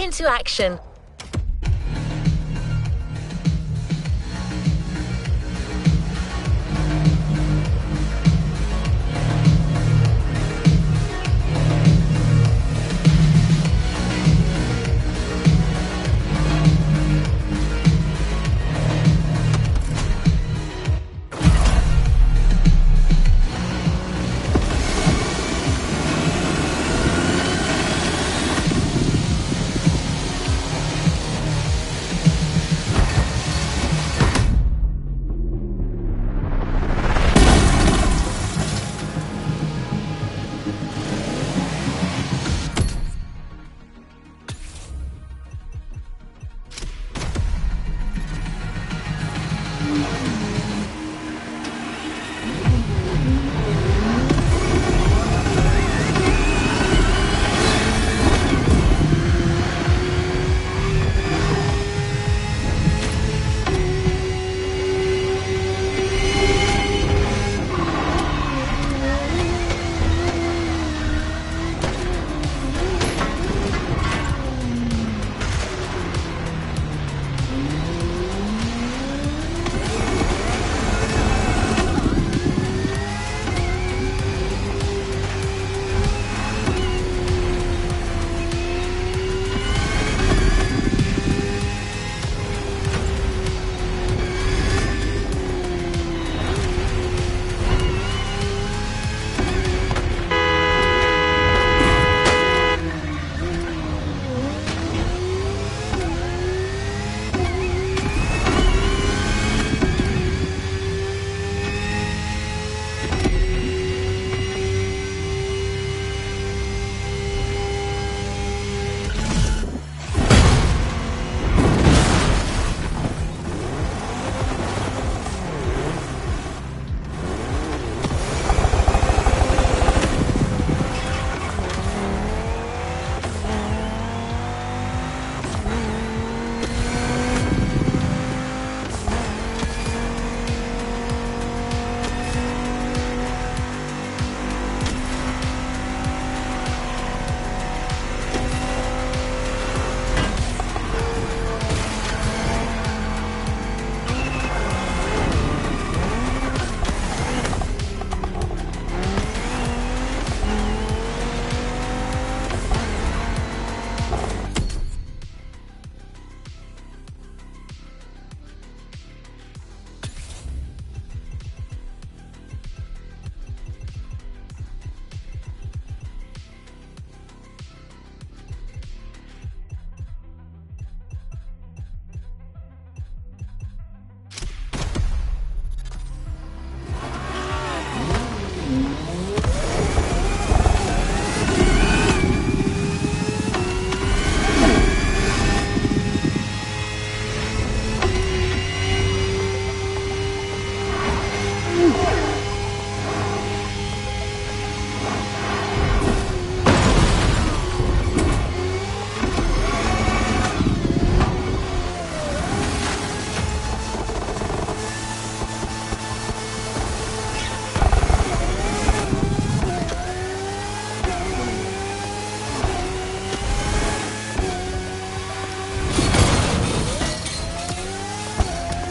into action.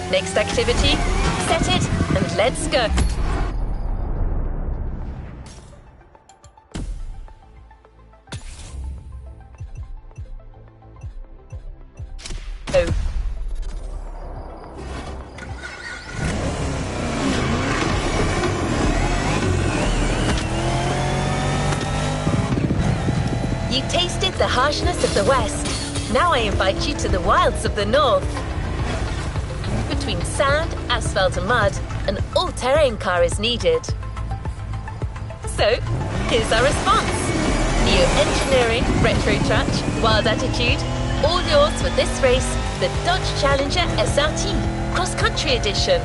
Next activity, set it and let's go. You tasted the harshness of the West. Now I invite you to the wilds of the North. Between sand, asphalt and mud, an all-terrain car is needed. So, here's our response. Neo-engineering, retro touch, wild attitude, all yours for this race, the Dodge Challenger SRT Cross Country Edition.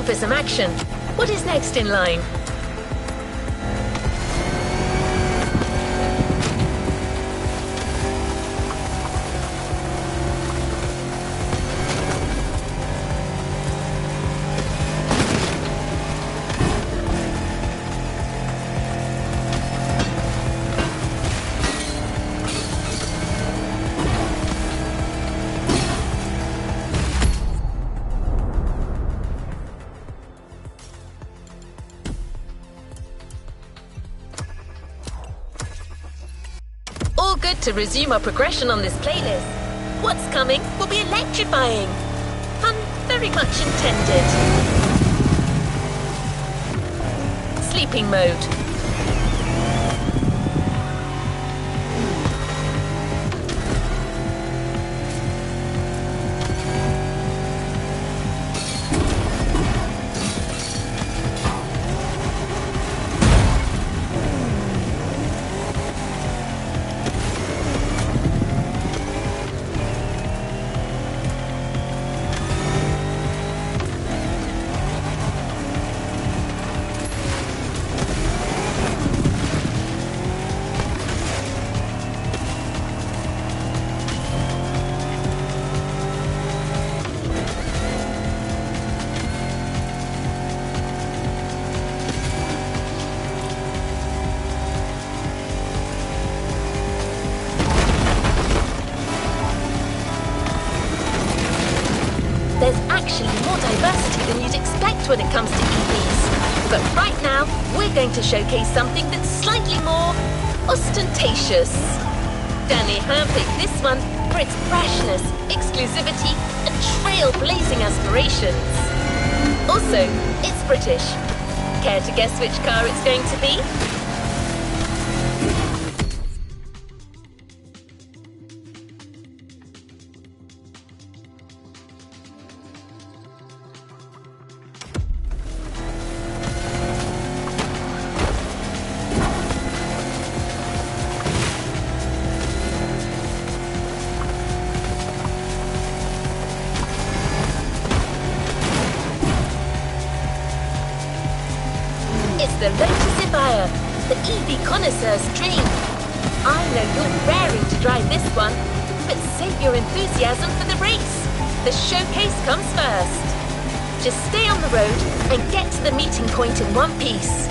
time for some action. What is next in line? All good to resume our progression on this playlist. What's coming will be electrifying. Pun very much intended. Sleeping mode. There's actually more diversity than you'd expect when it comes to EVs. But right now, we're going to showcase something that's slightly more ostentatious. Danny handpicked this one for its brashness, exclusivity, and trailblazing aspirations. Also, it's British. Care to guess which car it's going to be? It's the Lotus Evija, the EV connoisseur's dream. I know you're raring to drive this one, but save your enthusiasm for the race. The showcase comes first. Just stay on the road and get to the meeting point in one piece.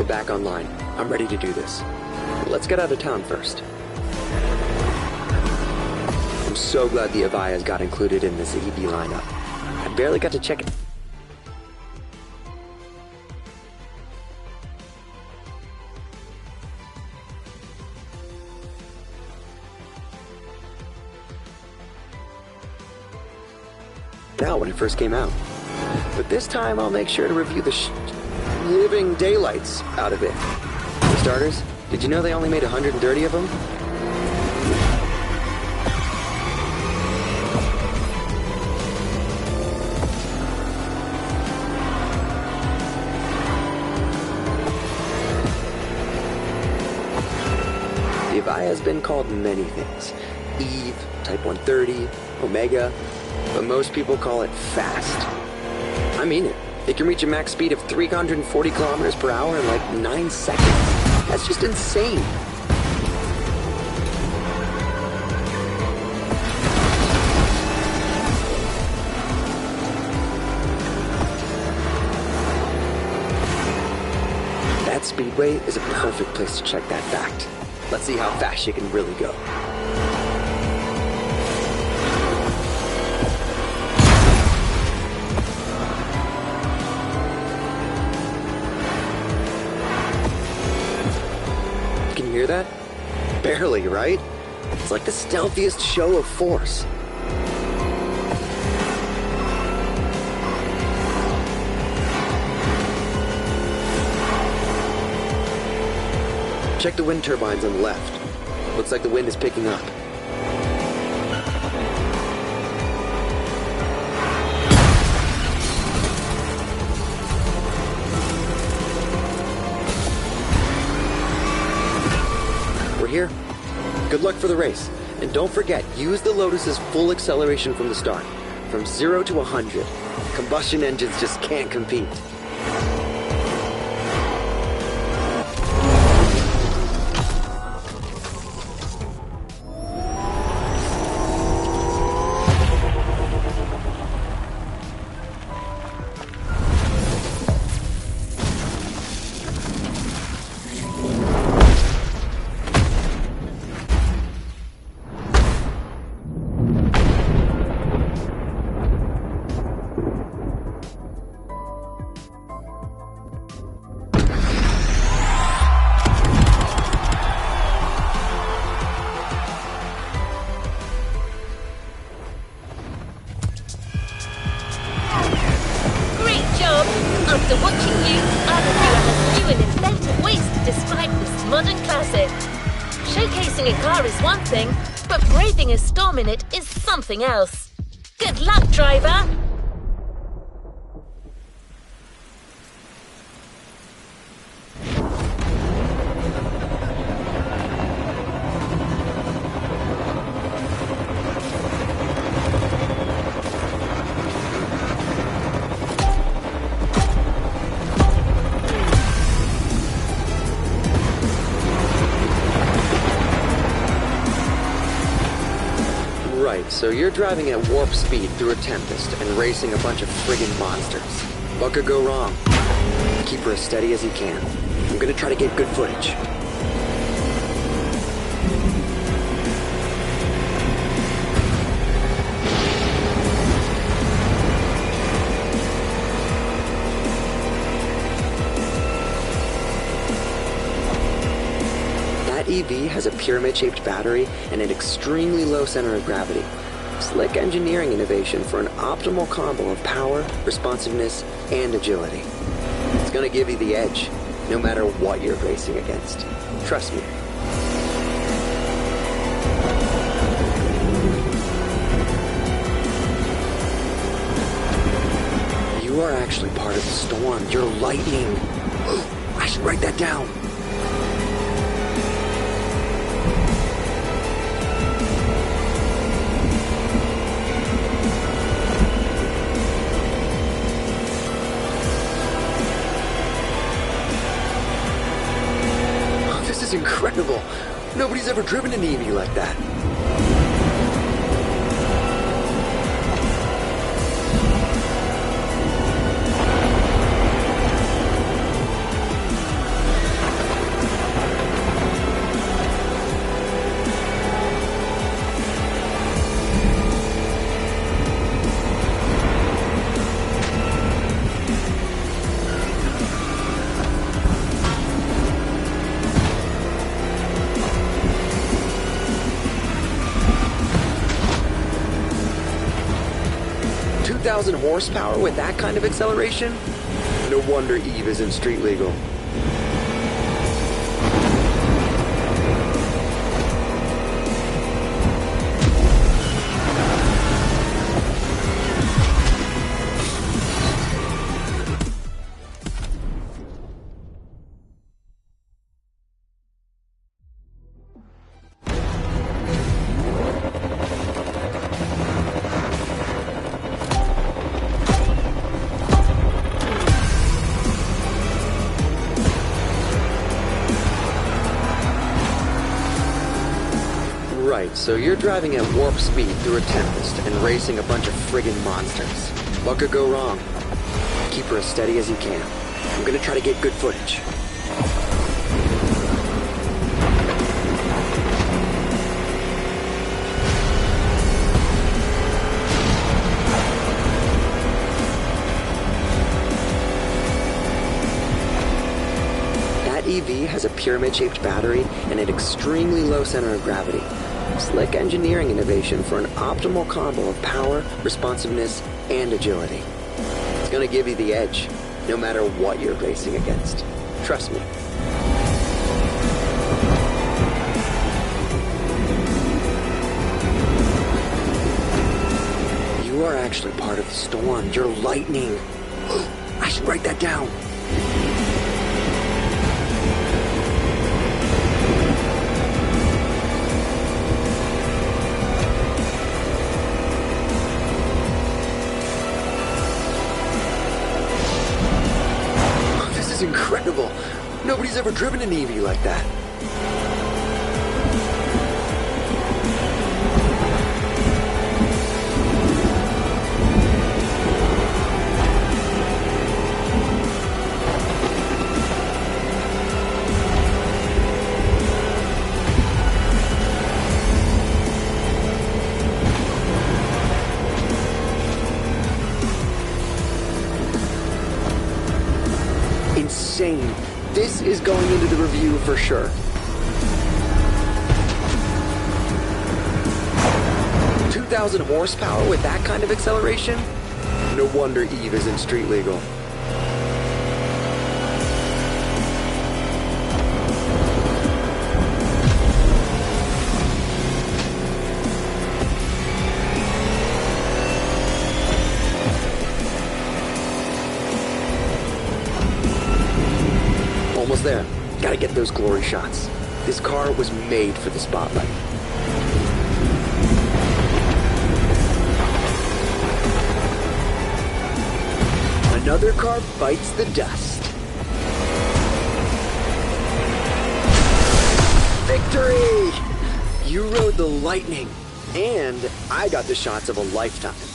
Back online. I'm ready to do this. Let's get out of town first. I'm so glad the Evija's got included in this EV lineup. I barely got to check it. out when it first came out. But this time I'll make sure to review the living daylights out of it. For starters, did you know they only made 130 of them? The Evija has been called many things. Eve, Type 130, Omega, but most people call it fast. I mean it. It can reach a max speed of 340 kilometers per hour in like 9 seconds. That's just insane. That speedway is a perfect place to check that fact. Let's see how fast she can really go. Hear that? Barely, right? It's like the stealthiest show of force. Check the wind turbines on the left. Looks like the wind is picking up. Here. Good luck for the race. And don't forget, use the Lotus's full acceleration from the start. From 0 to 100. Combustion engines just can't compete. After watching you, other viewer has new and inventive ways to describe this modern classic. Showcasing a car is one thing, but braving a storm in it is something else. Good luck, driver! Right, so you're driving at warp speed through a tempest and racing a bunch of friggin' monsters. What could go wrong? Keep her as steady as you can. I'm gonna try to get good footage. That EV has a pyramid-shaped battery and an extremely low center of gravity. Slick engineering innovation for an optimal combo of power, responsiveness, and agility. It's gonna give you the edge, no matter what you're racing against. Trust me. You are actually part of the storm. You're lightning. I should write that down. Incredible. Nobody's ever driven an EV like that. 2,000 horsepower with that kind of acceleration? No wonder Eve isn't street legal. Right, so you're driving at warp speed through a tempest and racing a bunch of friggin' monsters. What could go wrong? Keep her as steady as you can. I'm gonna try to get good footage. That EV has a pyramid-shaped battery and an extremely low center of gravity. Slick engineering innovation for an optimal combo of power, responsiveness, and agility. It's gonna give you the edge, no matter what you're racing against. Trust me. You are actually part of the storm. You're lightning. I should write that down. Incredible. Nobody's ever driven an EV like that. Insane. This is going into the review for sure. "2,000 horsepower with that kind of acceleration? No wonder Eve isn't street legal." Almost there. Gotta get those glory shots. This car was made for the spotlight. Another car bites the dust. Victory! You rode the lightning, and I got the shots of a lifetime.